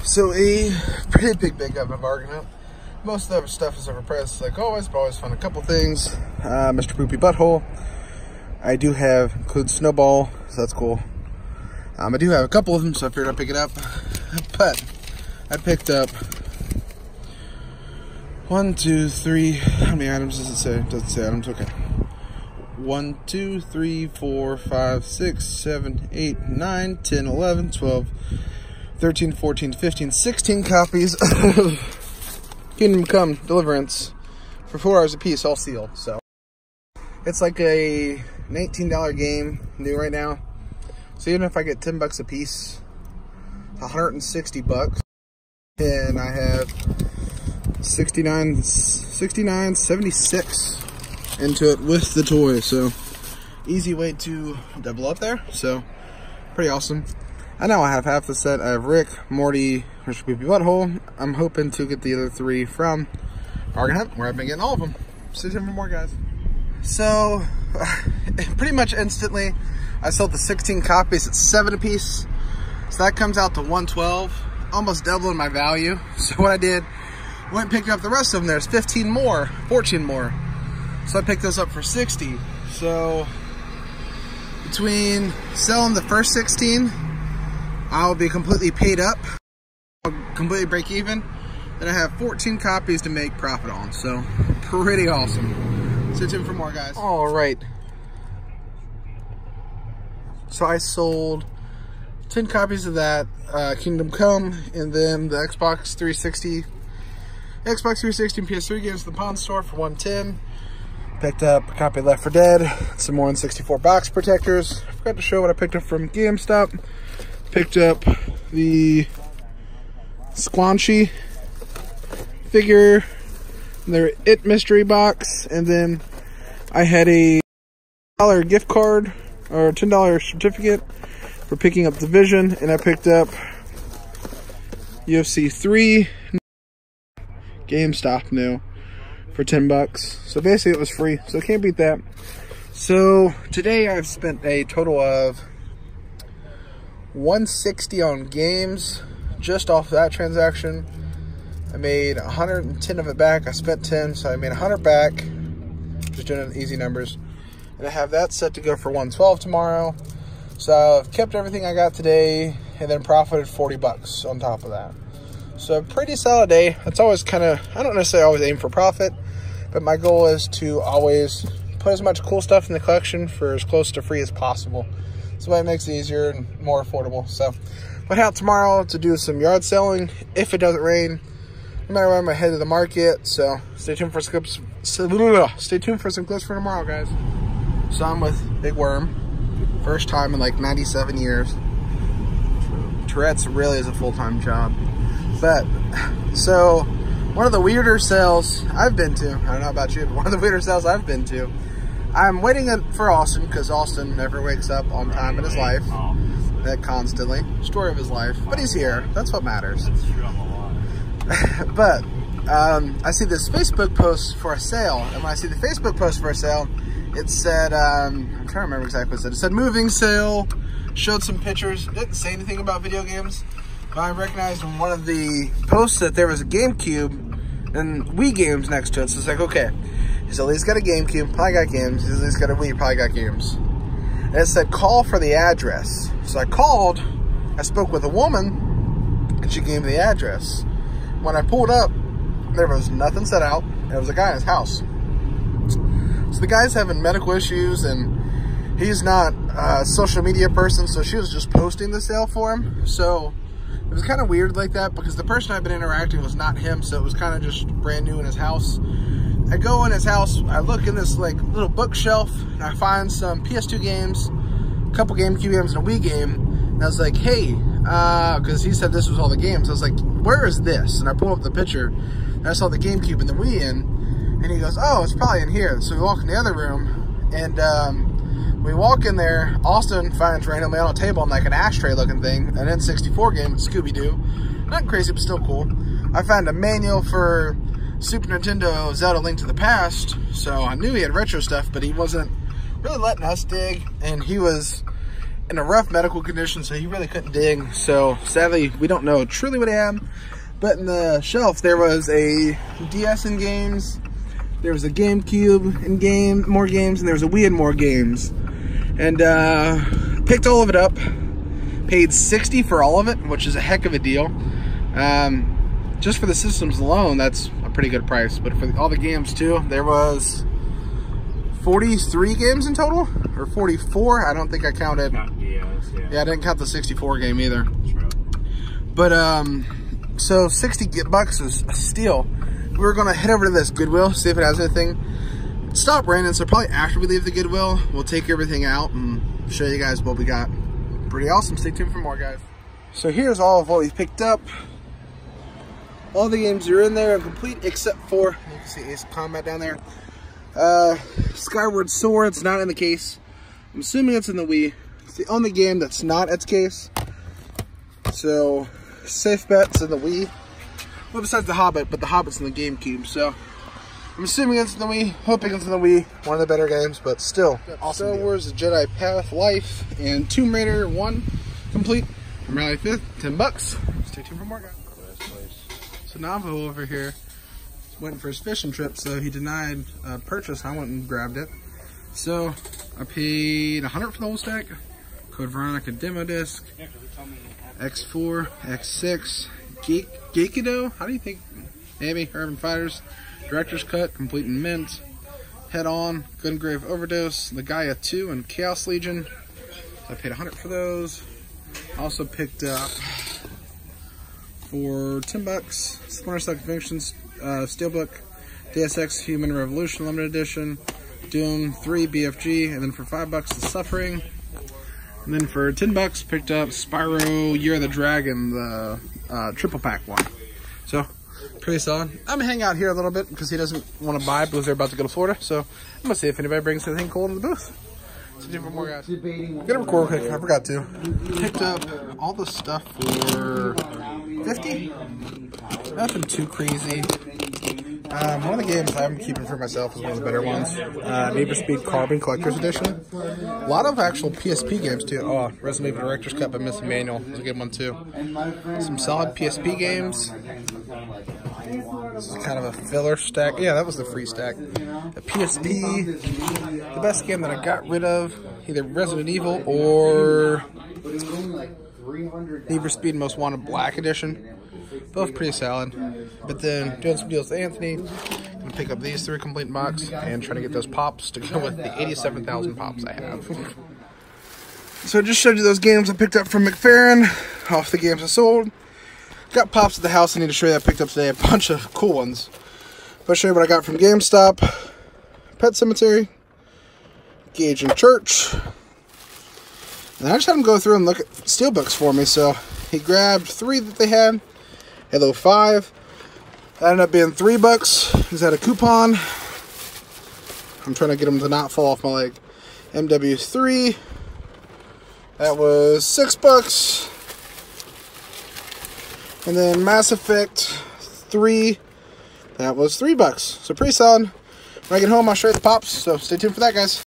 So a pretty big up of argument. Most of the other stuff is overpriced, like always, but always found a couple things. Mr. Poopy Butthole. I do have includes Snowball, so that's cool. I do have a couple of them, so I figured I'd pick it up. But I picked up 1, 2, 3. How many items does it say? Doesn't say items. Okay. 1, 2, 3, 4, 5, 6, 7, 8, 9, 10, 11, 12, 13, 14, 15, 16 copies of Kingdom Come Deliverance for $4 a piece, all sealed. So it's like a $19 game new right now. So even if I get $10 a piece, $160, and I have 76 into it with the toy. So easy way to double up there. So pretty awesome. I know I have half the set. I have Rick, Morty, Mr. Poopy Butthole. I'm hoping to get the other 3 from Bargain Hunt, where I've been getting all of them. Stay tuned for more, guys. So pretty much instantly, I sold the 16 copies at $7 a piece. So that comes out to $112, almost doubling my value. So what I did, went and picked up the rest of them. There's 14 more. So I picked those up for $60. So between selling the first 16, I'll be completely paid up. I'll completely break even. Then I have 14 copies to make profit on. So pretty awesome. Stay tuned for more, guys. All right. So I sold 10 copies of that Kingdom Come, and then the Xbox 360 and PS3 games at the Pawn Store for $110. Picked up a copy of Left 4 Dead, some more N64 box protectors. I forgot to show what I picked up from GameStop. Picked up the Squanchy figure, their It mystery box, and then I had a $10 gift card or $10 certificate for picking up Division, and I picked up UFC 3 GameStop new for $10. So basically it was free, so can't beat that. So today I've spent a total of $160 on games just off that transaction. I made 110 of it back. I spent 10, so I made 100 back. Just doing easy numbers. And I have that set to go for $112 tomorrow. So I've kept everything I got today and then profited $40 on top of that. So a pretty solid day. It's always kind of, I don't necessarily always aim for profit, but my goal is to always put as much cool stuff in the collection for as close to free as possible. So it makes it easier and more affordable. So I'll head out tomorrow to do some yard selling if it doesn't rain. No matter where I'm headed to the market. So stay tuned for some clips. Stay tuned for some clips for tomorrow, guys. So I'm with Big Worm. First time in like 97 years. Tourette's really is a full-time job. But, so, one of the weirder sales I've been to, I don't know about you, but one of the weirder sales I've been to, I'm waiting for Austin, because Austin never wakes up on time in his life. Constantly. Story of his life. But he's here. That's what matters. That's true, I'm alive. But, I see this Facebook post for a sale, and when I see the Facebook post for a sale, it said, I'm trying to remember exactly what it said. It said moving sale, showed some pictures, didn't say anything about video games, but I recognized in one of the posts that there was a GameCube and Wii games next to it. So it's like, okay, he's at least got a GameCube, probably got games. He's at least got a Wii, probably got games. And it said, call for the address. So I called, I spoke with a woman, and she gave me the address. When I pulled up, there was nothing set out. There was a guy in his house. So the guy's having medical issues, and he's not a social media person, so she was just posting the sale for him. So it was kind of weird like that, because the person I've been interacting with was not him, so it was kind of just brand new in his house. I go in his house, I look in this like little bookshelf, and I find some PS2 games, a couple GameCube games, and a Wii game. And I was like, hey, because he said this was all the games. I was like, where is this? And I pull up the picture, and I saw the GameCube and the Wii in. And he goes, oh, it's probably in here. So we walk in the other room, and we walk in there. Austin finds randomly on a table in like an ashtray looking thing, an N64 game with Scooby-Doo. Nothing crazy, but still cool. I found a manual for Super Nintendo Zelda Link to the Past, so I knew he had retro stuff, but he wasn't really letting us dig, and he was in a rough medical condition, so he really couldn't dig. So sadly, we don't know truly what he had. But in the shelf, there was a DS in games, there was a GameCube in game, more games, and there was a Wii in more games. And picked all of it up. Paid $60 for all of it, which is a heck of a deal. Just for the systems alone, that's a pretty good price. But for all the games too, there was 43 games in total, or 44. I don't think I counted. Yeah, I didn't count the 64 game either. But so $60 is a steal. We're gonna head over to this Goodwill, see if it has anything. It's stopped raining, so probably after we leave the Goodwill, we'll take everything out and show you guys what we got. Pretty awesome. Stay tuned for more, guys. So here's all of what we picked up. All the games are in there and complete except for, you can see Ace of Combat down there. Skyward Sword, it's not in the case. I'm assuming it's in the Wii. It's the only game that's not its case. So, safe bet's in the Wii. Well, besides The Hobbit, but The Hobbit's in the GameCube, so I'm assuming it's in the Wii, hoping it's in the Wii. One of the better games, but still. Awesome. Star Wars, The Jedi Path, Life, and Tomb Raider 1 complete. From Rally 5th, $10. Stay tuned for more, guys. So Navo over here went for his fishing trip, so he denied purchase. I went and grabbed it. So I paid $100 for the whole stack. Code Veronica demo disc, X4, X6, Gekido. How do you think? Maybe Urban Fighters, Director's Cut, Complete and Mint, Head On, Gungrave Overdose, The Gaia 2, and Chaos Legion. So I paid $100 for those. I also picked up for $10 Splinter Cell Convictions Steelbook, Deus Ex Human Revolution Limited Edition, Doom 3 BFG, and then for $5 The Suffering. And then for $10 picked up Spyro Year of the Dragon, the triple pack one. So pretty solid. I'm gonna hang out here a little bit because he doesn't want to buy because they're about to go to Florida. So I'm gonna see if anybody brings anything cool into the booth. So do for more, guys. Gonna record quick. I forgot to. Picked up all the stuff for $50. Nothing too crazy. One of the games I'm keeping for myself is one of the better ones. Need for Speed Carbon Collector's Edition. A lot of actual PSP games too. Oh, Resident Evil Director's Cut by Miss Manual is a good one too. Some solid PSP games. This is kind of a filler stack. Yeah, that was the free stack. A PSP. The best game that I got rid of, either Resident Evil or Need for Speed Most Wanted Black Edition. Both pretty solid. But then doing some deals with Anthony. Gonna pick up these 3 complete box and try to get those pops to go with the 87,000 pops I have. So I just showed you those games I picked up from McFerrin off the games I sold. Got pops at the house I need to show you I picked up today. A bunch of cool ones. I'll show you what I got from GameStop, Pet Cemetery, Gage and Church. And I just had him go through and look at steelbooks for me. So he grabbed 3 that they had. Halo 5. That ended up being $3. He's had a coupon. I'm trying to get him to not fall off my leg. MW3. That was $6. And then Mass Effect 3. That was $3. So pretty solid. When I get home, I'll show you the pops. So stay tuned for that, guys.